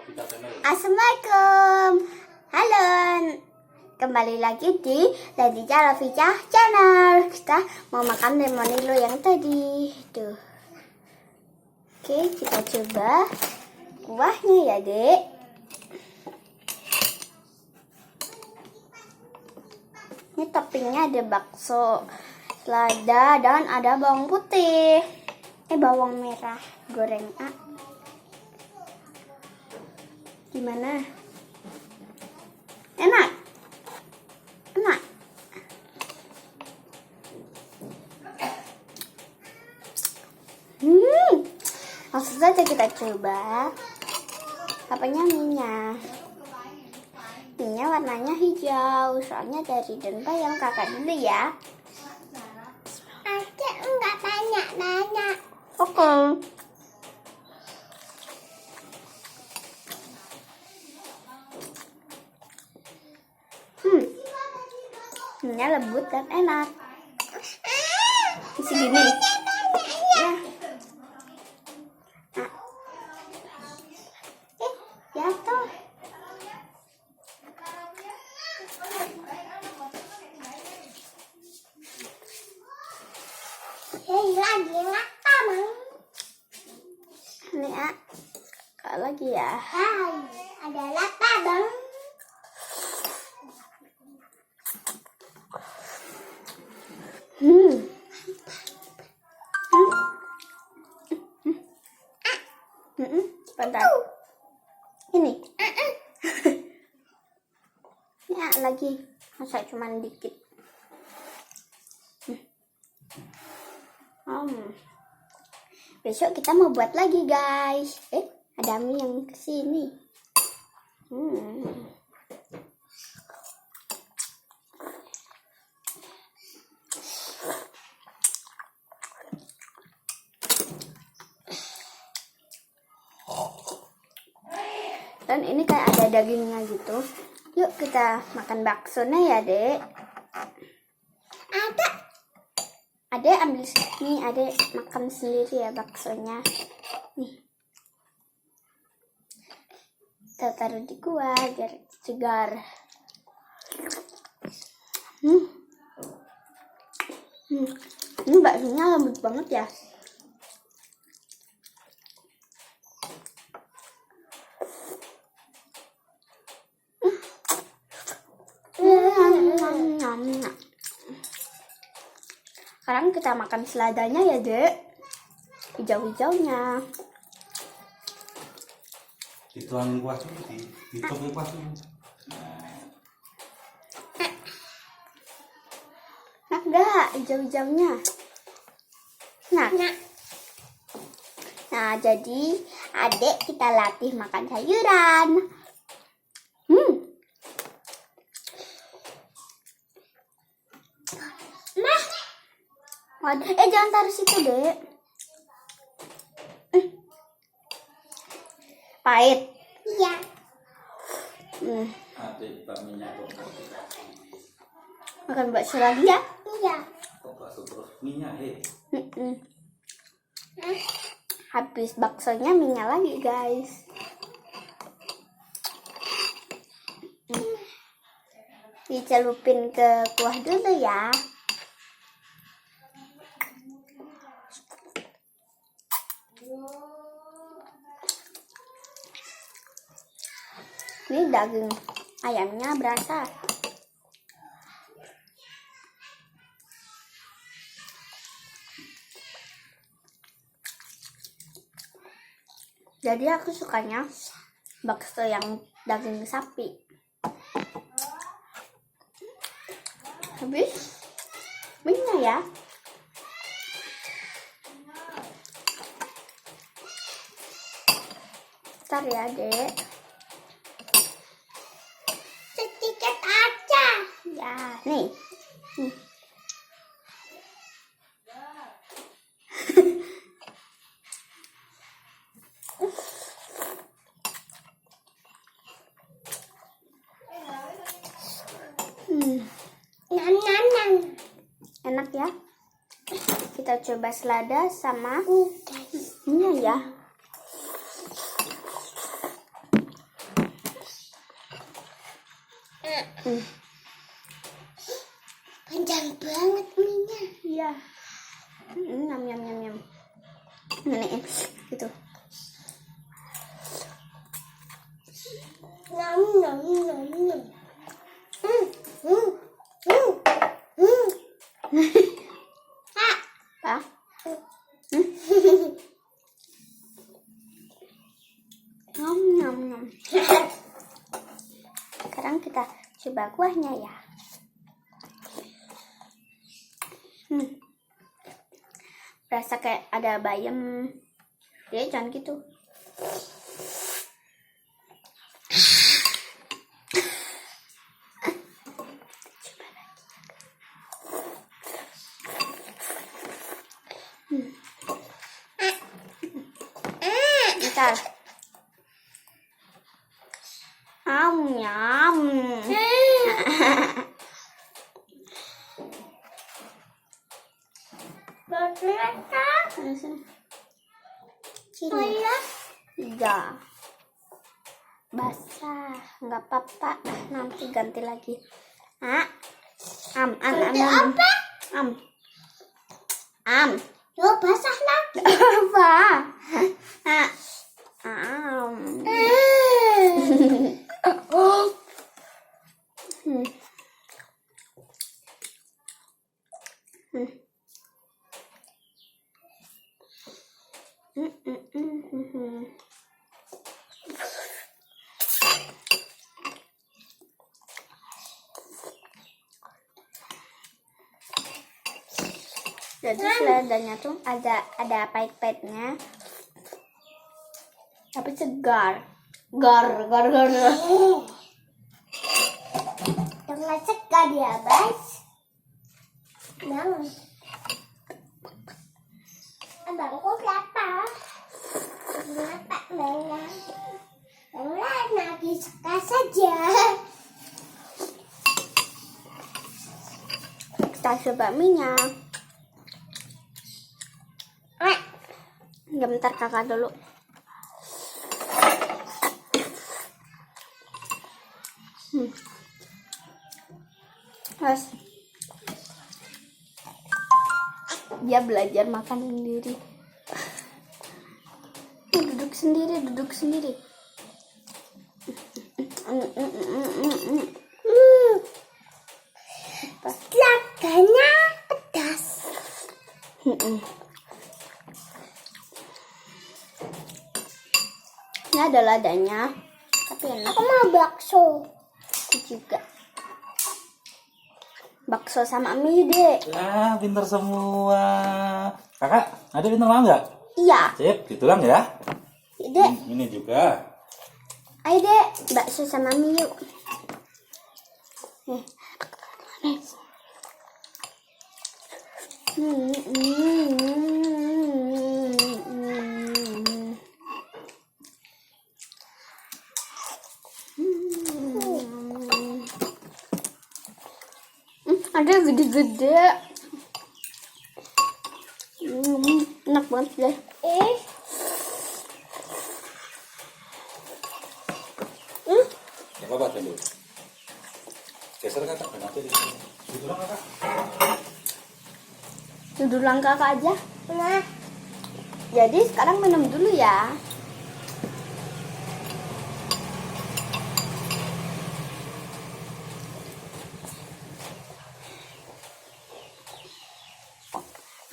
Assalamualaikum. Halo. Kembali lagi di Ladija Rafija Channel. Kita mau makan lemonilo yang tadi. Tuh. Oke, kita coba kuahnya ya, Dek. Ini toppingnya ada bakso, selada, dan ada bawang putih. Bawang merah goreng. Gimana? Enak? Enak? Langsung saja kita coba. Apanya minyak? Minyak warnanya hijau, soalnya dari Denpa yang kakak dulu ya. Adik enggak banyak-banyak. Oke. Minyak lembut dan enak. Segini. Ya. Jatuh. Lagi apa, Bang? Ini kak lagi ya. Ada apa, Bang? Bentar. Ini. Ya, lagi. Masa cuman dikit. Besok kita mau buat lagi, guys. Ada mie yang kesini. Dan ini kayak ada dagingnya gitu. Yuk kita makan baksonya ya, Dek. Adek ambil nih, Adek makan sendiri ya baksonya. Nih. Kita taruh di kuah biar segar. Ini baksonya lembut banget ya. Sekarang kita makan seladanya ya, Dek. Hijau-hijaunya. Dituangin kuah dulu, dituangin kuah dulu. Enak gak hijau-hijaunya? Nah, jadi Adek kita latih makan sayuran. Jangan taruh situ, Dek. Pahit. Iya. Adik bakminya kok Makan bakso lagi ya? Iya. kok bakso terus minyak Habis baksonya minyak lagi, guys. Dicelupin ke kuah dulu ya. Ini daging ayamnya berasa. Jadi aku sukanya bakso yang daging sapi. Habis minyak ya. Bentar ya, Dek. Sedikit aja. Ya, nih. Enak ya. Kita coba selada sama ini ya. Panjang banget minyak. Iya. Nyam nyam nyam nyam. Nenek gitu. Nyam nyam nyam nyam. Apa? Nyam nyam nyam. Sekarang kita coba kuahnya ya. Rasa kayak ada bayam. Ya jangan gitu. Bentar. Nyam. Iya. Basah, nggak apa-apa. Nanti ganti lagi. Lo basah lagi. Apa? Jadi seledanya tuh ada pahit-pahitnya, tapi segar. Gar. Dengan segar ya, guys. Abangku berapa? Berapa banyak? Yang lagi suka saja. Kita coba minyak. Ya bentar kakak dulu. Terus dia belajar makan sendiri. Duduk sendiri. Ladanya pedas. Ini ada ladanya, tapi enak. Aku mau bakso. Aku juga. Bakso sama mie, Dek. Ya, pinter semua. Kakak, ada pinter mau nggak? Iya. Sip, ditulang ya. Dek. Ini juga. Ayo, Dek. Bakso sama mie yuk. Ada gede-gede. Enak banget deh. Ya apa dulu? Geser kakak, nanti ditulang kakak. Ditulang kakak aja. Nah. Jadi sekarang minum dulu ya.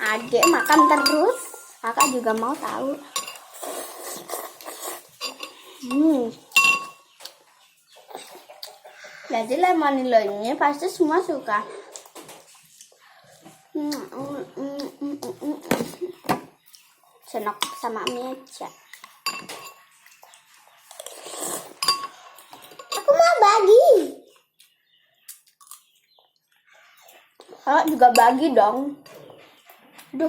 Adek makan terus, kakak juga mau tahu. Jadi lemon ini pasti semua suka. Senok sama mie aja. Aku mau bagi. Kakak juga bagi dong. Duh.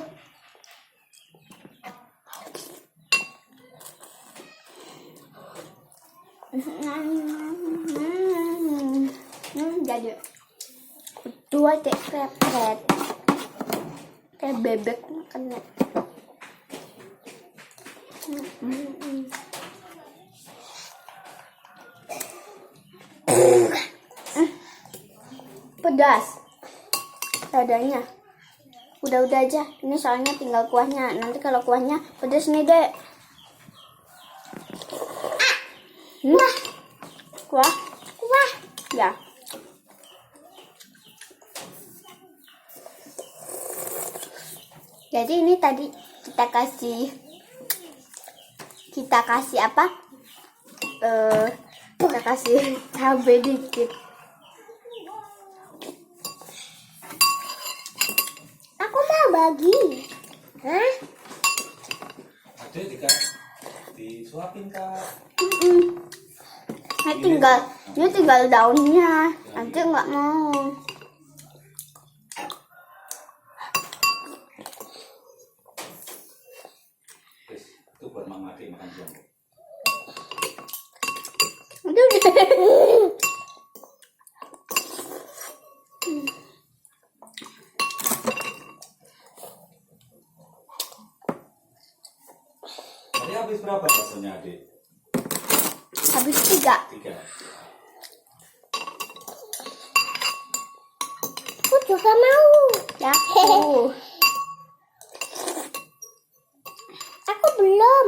Jadi dua krepet kayak bebek makannya. pedas dadanya. Udah aja, ini soalnya tinggal kuahnya. Nanti kalau kuahnya pedas nih dek. Kuah ya. Jadi ini tadi kita kasih apa? Kita kasih cabai dikit. Aku mau bagi. Hah? Adik disuapin kak. Ini tinggal daunnya. Nanti nggak mau. Itu buat Mang Mati makan siang. Aduh. Tadi habis berapa baksonya adik? Habis 3. 3. Aku juga mau. Ya. Aku belum.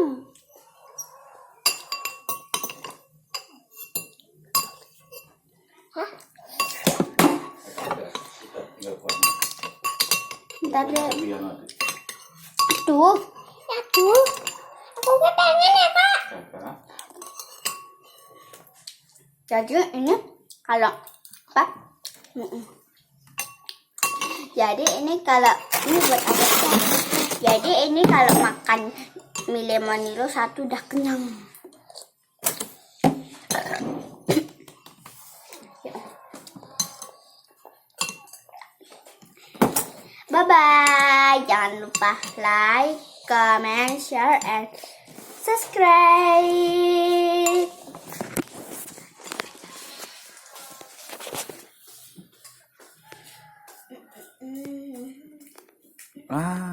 Hah? Kita tinggal kuahnya. Bentar deh. Biar nanti. Tuh. Ya tuh. Aku pengen ya kak. Kakak. Jadi ini kalau apa? Jadi ini kalau ini buat apa sih? Jadi ini kalau makan mie lemonilo 1 udah kenyang. Bye bye. Jangan lupa like, comment, share, and subscribe. Ah.